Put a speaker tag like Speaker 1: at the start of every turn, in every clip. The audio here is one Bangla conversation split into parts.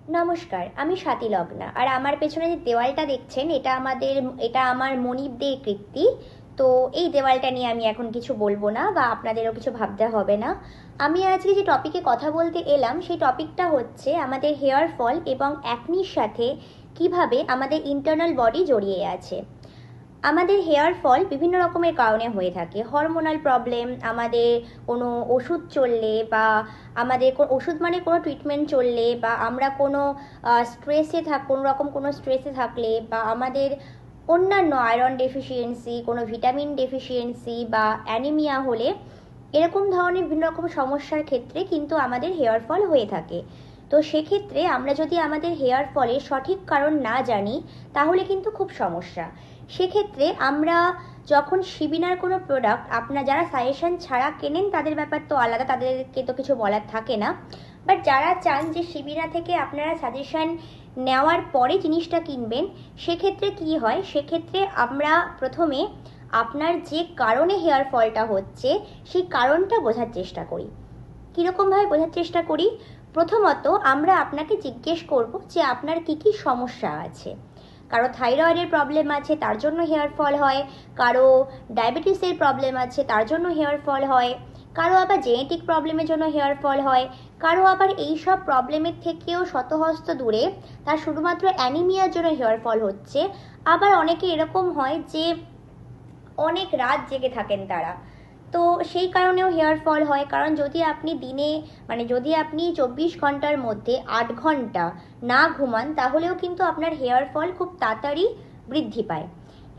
Speaker 1: নমস্কার, আমি স্বাতী লগ্না। আর আমার পেছনে যে দেওয়ালটা দেখছেন, এটা আমার মনিবদের কীর্তি। তো এই দেওয়ালটা নিয়ে আমি এখন কিছু বলবো না, বা আপনাদেরও কিছু ভাবতে হবে না। আমি আজকে যে টপিকে কথা বলতে এলাম, সেই টপিকটা হচ্ছে আমাদের হেয়ার ফল এবং অ্যাকনির সাথে কিভাবে আমাদের ইন্টারনাল বডি জড়িয়ে আছে। আমাদের হেয়ার ফল বিভিন্ন রকমের কারণে হয়ে থাকে। হরমোনাল প্রবলেম, আমাদের কোনো ওষুধ চললে, বা আমাদের ওষুধ মানে কোনো ট্রিটমেন্ট চললে, বা আমরা কোনো কোনো রকম কোনো স্ট্রেসে থাকলে, বা আমাদের অন্যান্য আয়রন ডেফিসিয়েন্সি, কোনো ভিটামিন ডেফিসিয়েন্সি বা অ্যানিমিয়া হলে এরকম ধরনের বিভিন্ন রকম সমস্যার ক্ষেত্রে কিন্তু আমাদের হেয়ার ফল হয়ে থাকে। তো সেক্ষেত্রে আমরা যদি আমাদের হেয়ার ফলের সঠিক কারণ না জানি, তাহলে কিন্তু খুব সমস্যা। সেক্ষেত্রে আমরা যখন শিবিনার কোনো প্রোডাক্ট, আপনারা যারা সাজেশন ছাড়া কেনেন তাদের ব্যাপার তো আলাদা, তাদেরকে তো কিছু বলার থাকে না। বাট যারা চান যে শিবিনা থেকে আপনারা সাজেশন নেওয়ার পরে জিনিসটা কিনবেন, সেক্ষেত্রে কি হয়, সেক্ষেত্রে আমরা প্রথমে আপনার যে কারণে হেয়ার ফলটা হচ্ছে সেই কারণটা বোঝার চেষ্টা করি। কীরকমভাবে বোঝার চেষ্টা করি? প্রথমত আমরা আপনাকে জিজ্ঞেস করব যে আপনার কি কি সমস্যা আছে। কারো থাইরয়েডের প্রবলেম আছে, তার জন্য হেয়ার ফল হয়। কারো ডায়াবেটিসের প্রবলেম আছে, তার জন্য হেয়ার ফল হয়। কারো আবার জেনেটিক প্রবলেমের জন্য হেয়ার ফল হয়। কারো আবার এই সব প্রবলেমের থেকেও শতহস্ত দূরে তার শুধুমাত্র অ্যানিমিয়ার জন্য হেয়ার ফল হচ্ছে। আবার অনেকে এরকম হয় যে অনেক রাত জেগে থাকেন তারা, তো সেই কারণেও হেয়ার ফল হয়। কারণ যদি আপনি দিনে, যদি আপনি 24 ঘন্টার মধ্যে 8 ঘন্টা না ঘুমান, তাহলেও কিন্তু আপনার হেয়ার ফল খুব তাড়াতাড়ি বৃদ্ধি পায়।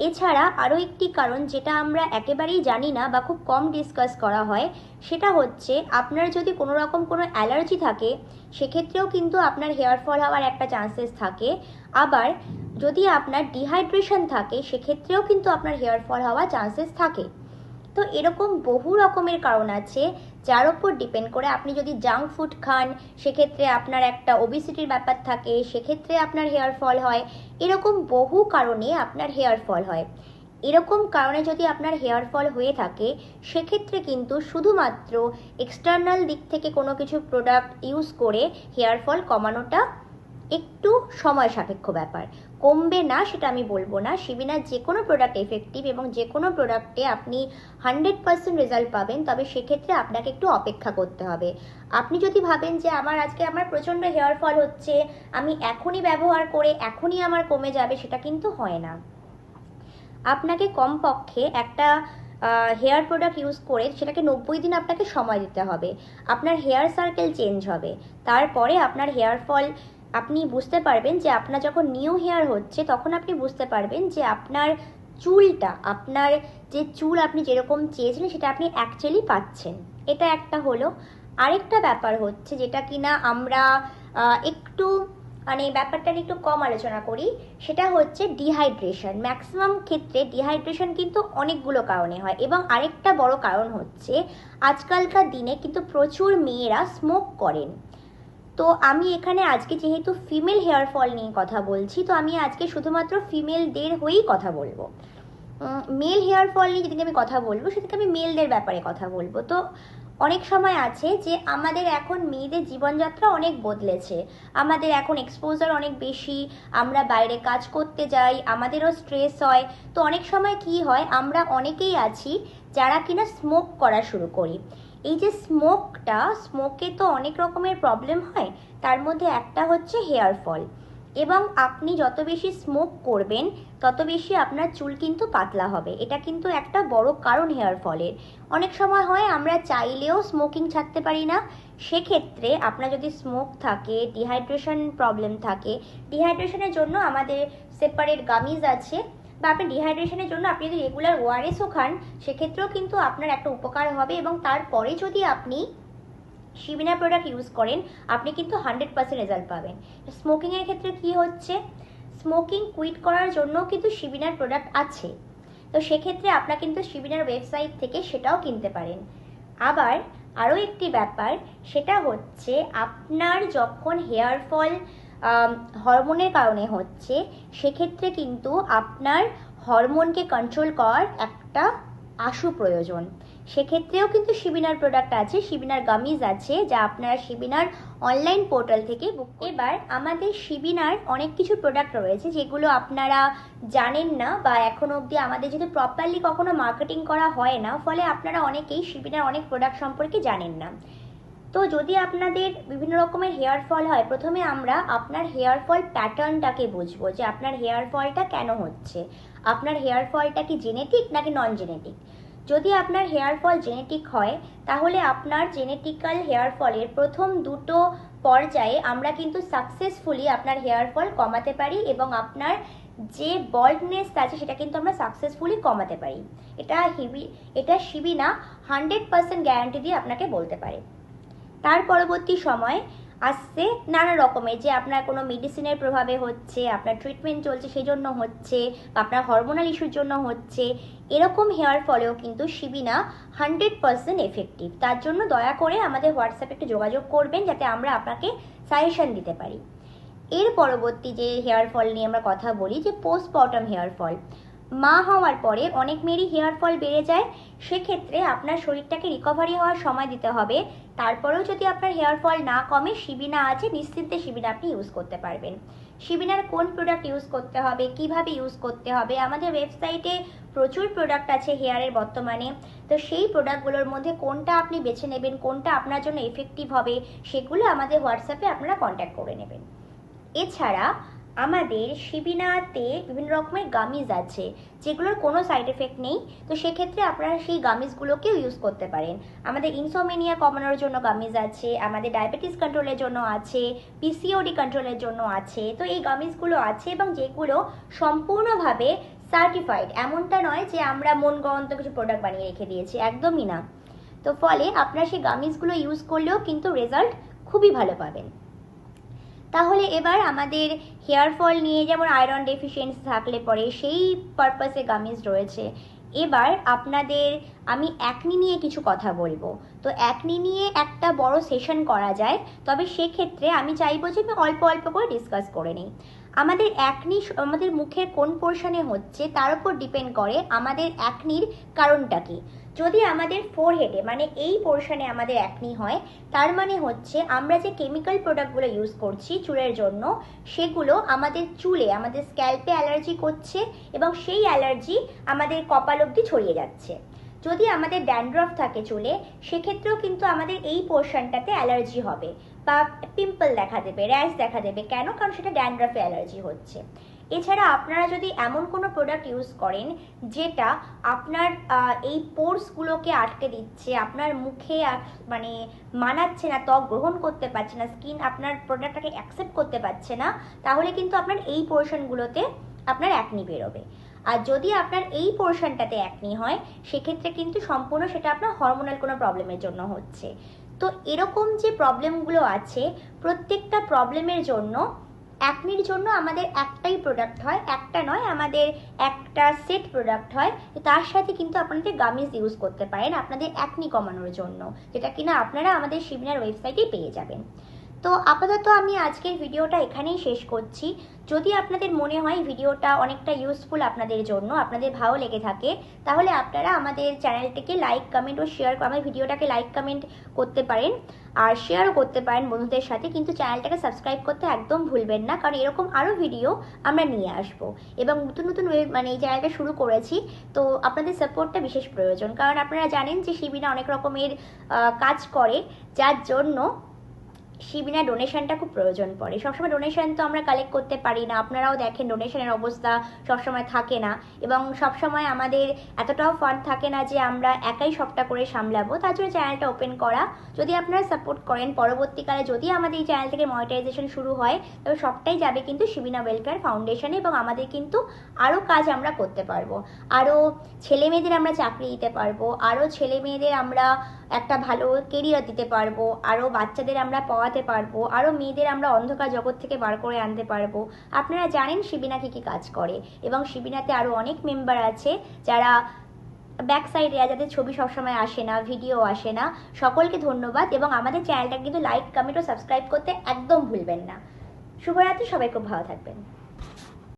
Speaker 1: এছাড়া আরও একটি কারণ যেটা আমরা একেবারেই জানি না বা খুব কম ডিসকাস করা হয়, সেটা হচ্ছে আপনার যদি কোনো রকম কোনো অ্যালার্জি থাকে, সেক্ষেত্রেও কিন্তু আপনার হেয়ার ফল হওয়ার একটা চান্সেস থাকে। আবার যদি আপনার ডিহাইড্রেশন থাকে, সেক্ষেত্রেও কিন্তু আপনার হেয়ার ফল হওয়ার চান্সেস থাকে। তো এরকম বহু রকমের কারণ আছে যার ওপর ডিপেন্ড করে। আপনি যদি জাঙ্ক ফুড খান, সেক্ষেত্রে আপনার একটা ওবেসিটির ব্যাপার থাকে, সেক্ষেত্রে আপনার হেয়ার ফল হয়। এরকম বহু কারণে আপনার হেয়ার ফল হয়। এরকম কারণে যদি আপনার হেয়ার ফল হয়ে থাকে, সেক্ষেত্রে কিন্তু শুধুমাত্র এক্সটার্নাল দিক থেকে কোনো কিছু প্রোডাক্ট ইউজ করে হেয়ার ফল কমানোটা একটু সময় সাপেক্ষ ব্যাপার। কমবে না সেটা আমি বলবো না। শিবিনার যে কোনো প্রোডাক্ট এফেক্টিভ, এবং যে কোনো প্রোডাক্টে আপনি 100% রেজাল্ট পাবেন, তবে সেক্ষেত্রে আপনাকে একটু অপেক্ষা করতে হবে। আপনি যদি ভাবেন যে আমার প্রচণ্ড হেয়ার ফল হচ্ছে, আমি এখনই ব্যবহার করে এখনই আমার কমে যাবে, সেটা কিন্তু হয় না। আপনাকে কমপক্ষে একটা হেয়ার প্রোডাক্ট ইউজ করে সেটাকে 90 দিন আপনাকে সময় দিতে হবে। আপনার হেয়ার সার্কেল চেঞ্জ হবে, তারপরে আপনার হেয়ার ফল আপনি বুঝতে পারবেন। যে আপনার যখন নিউ হেয়ার হচ্ছে, তখন আপনি বুঝতে পারবেন যে আপনার আপনার যে চুল আপনি যেরকম চেয়েছিলেন সেটা আপনি অ্যাকচুয়ালি পাচ্ছেন। এটা একটা হলো। আরেকটা ব্যাপার হচ্ছে যেটা কিনা আমরা একটু ব্যাপারটা নিয়ে একটু কম আলোচনা করি, সেটা হচ্ছে ডিহাইড্রেশন। ম্যাক্সিমাম ক্ষেত্রে ডিহাইড্রেশন কিন্তু অনেকগুলো কারণে হয়। এবং আরেকটা বড় কারণ হচ্ছে আজকালকার দিনে কিন্তু প্রচুর মেয়েরা স্মোক করেন। তো আমি এখানে আজকে যেহেতু ফিমেল হেয়ার ফল নিয়ে কথা বলছি, তো আমি আজকে শুধুমাত্র ফিমেলদের হয়েই কথা বলবো। মেল হেয়ার ফল নিয়ে যেদিকে আমি কথা বলবো, সেদিকে আমি মেলদের ব্যাপারে কথা বলবো। তো অনেক সময় আছে যে আমাদের এখন মেয়েদের জীবনযাত্রা অনেক বদলেছে। আমাদের এখন এক্সপোজার অনেক বেশি, আমরা বাইরে কাজ করতে যাই, আমাদেরও স্ট্রেস হয়। তো অনেক সময় কি হয়, আমরা অনেকেই আছি যারা কিনা স্মোক করা শুরু করি। এই যে স্মোকে তো অনেক রকমের প্রবলেম হয়, তার মধ্যে একটা হচ্ছে হেয়ার ফল। এবং আপনি যত বেশি স্মোক করবেন, তত বেশি আপনার চুল কিন্তু পাতলা হবে। এটা কিন্তু একটা বড় কারণ হেয়ার ফলের। অনেক সময় হয় আমরা চাইলেও স্মোকিং ছাড়তে পারি না। সেক্ষেত্রে আপনার যদি স্মোক থাকে, ডিহাইড্রেশন প্রবলেম থাকে, ডিহাইড্রেশনের জন্য আমাদের সেপারেট গামিজ আছে। বা আপনি ডিহাইড্রেশনের জন্য আপনি যদি রেগুলার ওআরএসও খান, সেক্ষেত্রেও কিন্তু আপনার একটা উপকার হবে। এবং তারপরে যদি আপনি শিবিনা প্রোডাক্ট ইউজ করেন, আপনি কিন্তু 100% রেজাল্ট পাবেন। স্মোকিংয়ের ক্ষেত্রে কি হচ্ছে, স্মোকিং কুইট করার জন্য কিন্তু শিবিনার প্রোডাক্ট আছে। তো সেক্ষেত্রে আপনারা কিন্তু শিবিনার ওয়েবসাইট থেকে সেটাও কিনতে পারেন। আবার আরও একটি ব্যাপার, সেটা হচ্ছে আপনার যখন হেয়ার ফল হরমোনের কারণে হচ্ছে, সেক্ষেত্রে কিন্তু আপনার হরমোনকে কন্ট্রোল করার একটা আশু প্রয়োজন। সেক্ষেত্রেও কিন্তু শিবিনার প্রোডাক্ট আছে, শিবিনার গামিজ আছে, যা আপনারা শিবিনার অনলাইন পোর্টাল থেকে বুক। এবার আমাদের শিবিনার অনেক কিছু প্রোডাক্ট রয়েছে যেগুলো আপনারা জানেন না, বা এখনো অবধি আমাদের যেহেতু প্রপারলি কখনো মার্কেটিং করা হয় না, ফলে আপনারা অনেকেই শিবিনার অনেক প্রোডাক্ট সম্পর্কে জানেন না। তো যদি আপনাদের বিভিন্ন রকমের হেয়ার ফল হয়, প্রথমে আমরা আপনার হেয়ার ফল প্যাটার্নটাকে বুঝবো যে আপনার হেয়ার ফলটা কেন হচ্ছে, আপনার হেয়ার ফলটা কি জেনেটিক নাকি নন জেনেটিক। যদি আপনার হেয়ার ফল জেনেটিক হয়, তাহলে আপনার জেনেটিক্যাল হেয়ার ফলের প্রথম দুটো পর্যায়ে আমরা কিন্তু সাকসেসফুলি আপনার হেয়ার ফল কমাতে পারি, এবং আপনার যে বল্ডনেস আছে সেটা কিন্তু আমরা সাকসেসফুলি কমাতে পারি। এটা শিবিনা 100% গ্যারান্টি দিয়ে আপনাকে বলতে পারে। তার পরবর্তী সময় আসছে নানা রকমের, যে আপনার কোনো মেডিসিনের প্রভাবে হচ্ছে, আপনার ট্রিটমেন্ট চলছে সেই জন্য হচ্ছে, আপনার হরমোনাল ইস্যুর জন্য হচ্ছে, এরকম হেয়ার ফলেও কিন্তু শিবিনা 100% এফেক্টিভ। তার জন্য দয়া করে আমাদের হোয়াটসঅ্যাপে একটু যোগাযোগ করবেন, যাতে আমরা আপনাকে সাজেশন দিতে পারি। এর পরবর্তী যে হেয়ার ফল নিয়ে আমরা কথা বলি, যে পোস্টমর্টম হেয়ার ফল। মা হওয়ার পরে অনেক মেয়েরই হেয়ার ফল বেড়ে যায়, সেক্ষেত্রে আপনার শরীরটাকে রিকভারি হওয়ার সময় দিতে হবে। তারপরেও যদি আপনার হেয়ার ফল না কমে, শিবিনা আছে, নিশ্চিন্তে শিবিনা আপনি ইউজ করতে পারবেন। শিবিনার কোন প্রোডাক্ট ইউজ করতে হবে, কিভাবে ইউজ করতে হবে, আমাদের ওয়েবসাইটে প্রচুর প্রোডাক্ট আছে হেয়ারের বর্তমানে। তো সেই প্রোডাক্টগুলোর মধ্যে কোনটা আপনি বেছে নেবেন, কোনটা আপনার জন্য এফেক্টিভ হবে, সেগুলো আমাদের হোয়াটসঅ্যাপে আপনারা কন্ট্যাক্ট করে নেবেন। এছাড়া আমাদের শিবিনাতে বিভিন্ন রকমের গামিজ আছে যেগুলোর কোনো সাইড এফেক্ট নেই, তো সেক্ষেত্রে আপনারা সেই গামিজগুলোকেও ইউজ করতে পারেন। আমাদের ইনসোমেনিয়া কমানোর জন্য গামিজ আছে, আমাদের ডায়াবেটিস কন্ট্রোলের জন্য আছে, পিসিওডি কন্ট্রোলের জন্য আছে। তো এই গামিজগুলো আছে, এবং যেগুলো সম্পূর্ণভাবে সার্টিফাইড। এমনটা নয় যে আমরা মন গড়ন্ত কিছু প্রোডাক্ট বানিয়ে রেখে দিয়েছি, একদমই না। তো ফলে আপনারা সেই গামিজগুলো ইউজ করলেও কিন্তু রেজাল্ট খুবই ভালো পাবেন। তাহলে এবার আমাদের হেয়ার ফল নিয়ে, যেমন আয়রন ডেফিসিয়েন্সি থাকলে পরে সেই পারপাসে গামিজ রয়েছে। এবার আপনাদের আমি অ্যাকনি নিয়ে কিছু কথা বলবো। তো অ্যাকনি নিয়ে একটা বড় সেশন করা যায়, তবে সেক্ষেত্রে আমি চাইবো যে আমি অল্প অল্প করে ডিসকাস করে নিই। আমাদের অ্যাকনি আমাদের মুখের কোন পোর্শনে হচ্ছে তার উপর ডিপেন্ড করে আমাদের অ্যাকনির কারণটা কি। যদি আমাদের ফোরহেডে মানে এই পোর্শনে আমাদের অ্যাকনি হয়, তার মানে হচ্ছে আমরা যে কেমিক্যাল প্রোডাক্টগুলো ইউজ করছি চুলের জন্য, সেগুলো আমাদের চুলে, আমাদের স্ক্যাল্পে অ্যালার্জি করছে, এবং সেই অ্যালার্জি আমাদের কপাল অবধি ছড়িয়ে যাচ্ছে। যদি আমাদের ড্যান্ড্রফ থাকে চুলে, সেক্ষেত্রেও কিন্তু আমাদের এই পোর্শনটাতে অ্যালার্জি হবে, বা পিম্পল দেখা দেবে, র্যাশ দেখা দেবে। কেন? কারণ সেটা ড্যান্ড্রফে অ্যালার্জি হচ্ছে। এছাড়া আপনারা যদি এমন কোনো প্রোডাক্ট ইউজ করেন যেটা আপনার এই পোর্সগুলোকে আটকে দিচ্ছে, আপনার মুখে মানে মানাচ্ছে না, ত্বক গ্রহণ করতে পারছে না, স্কিন আপনার প্রোডাক্টটাকে অ্যাকসেপ্ট করতে পারছে না, তাহলে কিন্তু আপনার এই পোর্শনগুলোতে আপনার অ্যাকনি বেরোবে। আর যদি আপনার এই পোর্শনটাতে অ্যাকনি হয়, সেক্ষেত্রে কিন্তু সম্পূর্ণ সেটা আপনার হরমোনাল কোনো প্রবলেমের জন্য হচ্ছে। তো এরকম যে প্রবলেমগুলো আছে, প্রত্যেকটা প্রবলেমের জন্য, অ্যাকনির জন্য আমাদের একটাই প্রোডাক্ট হয়, একটা নয়, আমাদের একটা সেট প্রোডাক্ট হয়। তার সাথে কিন্তু আপনাদের গামিজ ইউজ করতে পারেন আপনাদের অ্যাকনি কমানোর জন্য, যেটা কিনা আপনারা আমাদের শিবিনার ওয়েবসাইটে পেয়ে যাবেন। তো আপাতত আমি আজকের ভিডিওটা এখানেই শেষ করছি। যদি আপনাদের মনে হয় ভিডিওটা অনেকটা ইউজফুল আপনাদের জন্য, আপনাদের ভালো লেগে থাকে, তাহলে আপনারা আমাদের চ্যানেলটিকে লাইক, কমেন্ট ও শেয়ার, আমার ভিডিওটাকে লাইক কমেন্ট করতে পারেন, আর শেয়ারও করতে পারেন বন্ধুদের সাথে। কিন্তু চ্যানেলটাকে সাবস্ক্রাইব করতে একদম ভুলবেন না, কারণ এরকম আরও ভিডিও আমরা নিয়ে আসব, এবং নতুন নতুন মানে এই চ্যানেলটা শুরু করেছি। তো আপনাদের সাপোর্টটা বিশেষ প্রয়োজন, কারণ আপনারা জানেন যে শিবিনা অনেক রকমের কাজ করে, যার জন্য শিবিনা ডোনেশনটা খুব প্রয়োজন পড়ে। সবসময় ডোনেশন তো আমরা কালেক্ট করতে পারি না, আপনারাও দেখেন ডোনেশনের অবস্থা সবসময় থাকে না, এবং সবসময় আমাদের এতটাও ফান্ড থাকে না যে আমরা একাই সবটা করে সামলাবো। তার জন্য চ্যানেলটা ওপেন করা। যদি আপনারা সাপোর্ট করেন, পরবর্তীকালে যদি আমাদের এই চ্যানেল থেকে মনিটাইজেশন শুরু হয়, তবে সবটাই যাবে কিন্তু শিবিনা ওয়েলফেয়ার ফাউন্ডেশনে, এবং আমাদের কিন্তু আরও কাজ আমরা করতে পারবো, আরও ছেলে মেয়েদের আমরা চাকরি দিতে পারবো, আরও ছেলে মেয়েদের আমরা একটা ভালো কেরিয়ার দিতে পারবো, আরও বাচ্চাদের আমরা পড়াতে পারবো, আরও মেয়েদের আমরা অন্ধকার জগৎ থেকে বার করে আনতে পারবো। আপনারা জানেন শিবিনা কী কী কাজ করে, এবং শিবিনাতে আরও অনেক মেম্বার আছে যারা ব্যাক সাইডে, যাদের ছবি সবসময় আসে না, ভিডিও আসে না। সকলকে ধন্যবাদ, এবং আমাদের চ্যানেলটা কিন্তু লাইক, কমেন্ট ও সাবস্ক্রাইব করতে একদম ভুলবেন না। শুভরাত্রি, সবাই খুব ভালো থাকবেন।